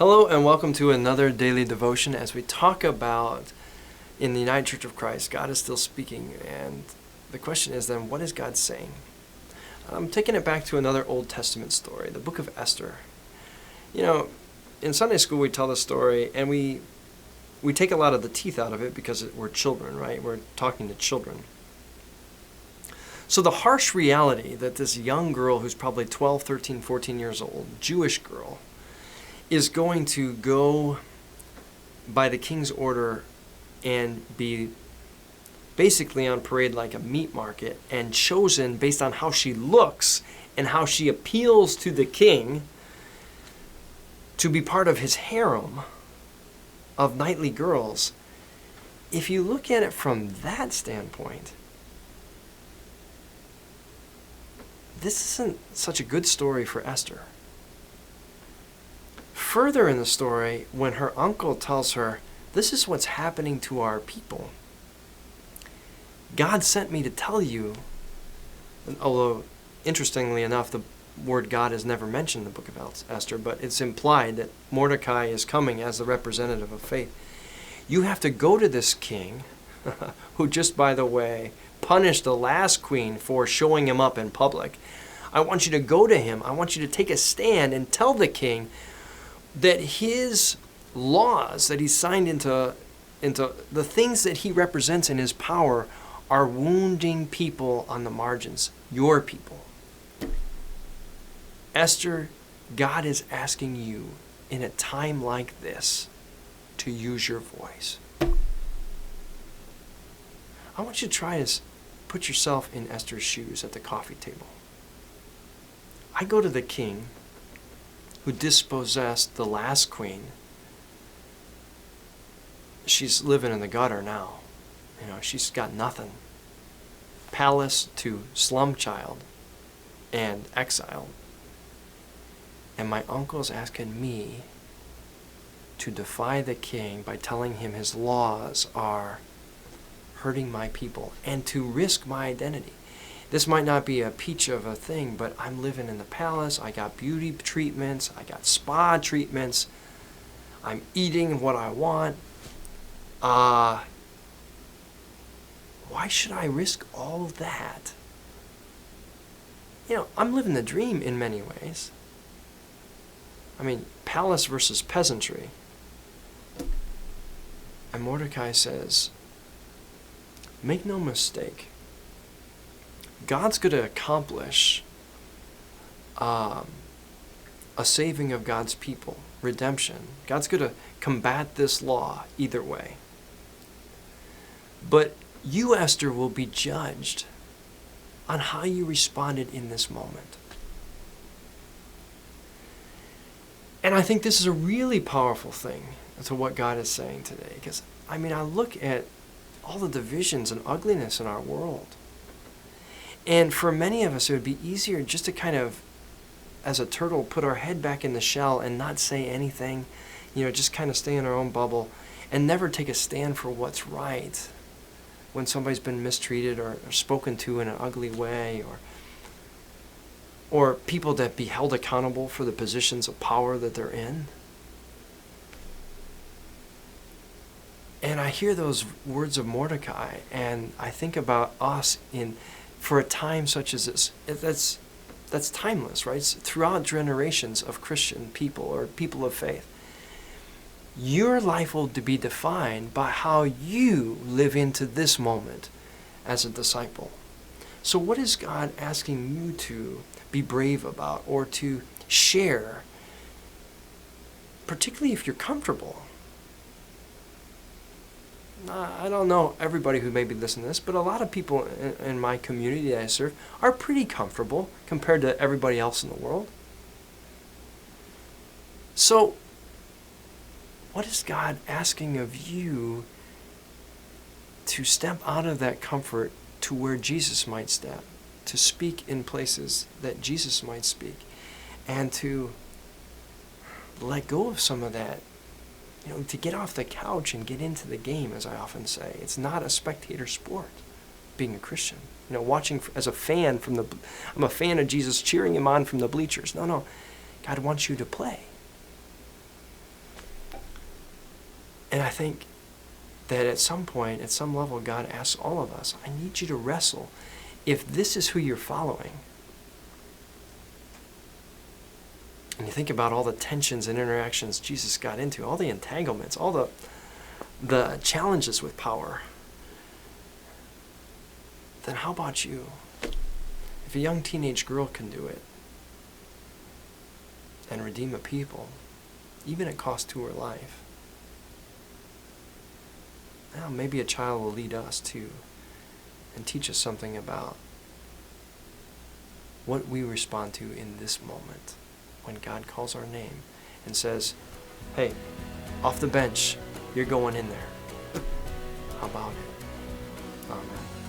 Hello and welcome to another daily devotion as we talk about in the United Church of Christ, God is still speaking, and the question is then, what is God saying? I'm taking it back to another Old Testament story, the book of Esther. You know, in Sunday school we tell the story and we take a lot of the teeth out of it because we're children, right? We're talking to children. So the harsh reality that this young girl who's probably 12, 13, 14 years old, Jewish girl, is going to go by the king's order and be basically on parade like a meat market and chosen based on how she looks and how she appeals to the king to be part of his harem of knightly girls. If you look at it from that standpoint, this isn't such a good story for Esther. Further in the story, when her uncle tells her, this is what's happening to our people, God sent me to tell you, although interestingly enough, the word God is never mentioned in the book of Esther, but it's implied that Mordecai is coming as the representative of faith. You have to go to this king, who just, by the way, punished the last queen for showing him up in public. I want you to go to him. I want you to take a stand and tell the king that his laws that he signed into the things that he represents in his power are wounding people on the margins, your people. Esther, God is asking you in a time like this to use your voice. I want you to try to put yourself in Esther's shoes at the coffee table. I go to the king who dispossessed the last queen. She's living in the gutter now. She's got nothing. Palace to slum child and exiled. And my uncle's asking me to defy the king by telling him his laws are hurting my people and to risk my identity. This might not be a peach of a thing, but I'm living in the palace. I got beauty treatments. I got spa treatments. I'm eating what I want. Why should I risk all that? I'm living the dream in many ways. Palace versus peasantry. And Mordecai says, make no mistake. God's going to accomplish a saving of God's people, redemption. God's going to combat this law either way. But you, Esther, will be judged on how you responded in this moment. And I think this is a really powerful thing to what God is saying today. Because, I look at all the divisions and ugliness in our world. And for many of us, it would be easier just to kind of, as a turtle, put our head back in the shell and not say anything, just kind of stay in our own bubble and never take a stand for what's right when somebody's been mistreated or spoken to in an ugly way, or people that be held accountable for the positions of power that they're in. And I hear those words of Mordecai, and I think about us for a time such as this. That's timeless, right? It's throughout generations of Christian people or people of faith. Your life will be defined by how you live into this moment as a disciple. So what is God asking you to be brave about or to share, particularly if you're comfortable? I don't know everybody who may be listening to this, but a lot of people in my community that I serve are pretty comfortable compared to everybody else in the world. So, what is God asking of you to step out of that comfort to where Jesus might step, to speak in places that Jesus might speak, and to let go of some of that? To get off the couch and get into the game, as I often say. It's not a spectator sport, being a Christian. Watching as a fan I'm a fan of Jesus, cheering him on from the bleachers. No. God wants you to play. And I think that at some point, at some level, God asks all of us, I need you to wrestle. If this is who you're following, and you think about all the tensions and interactions Jesus got into, all the entanglements, all the challenges with power, then how about you? If a young teenage girl can do it and redeem a people, even at cost to her life, now maybe a child will lead us too and teach us something about what we respond to in this moment when God calls our name and says, hey, off the bench, you're going in there. How about it? Amen.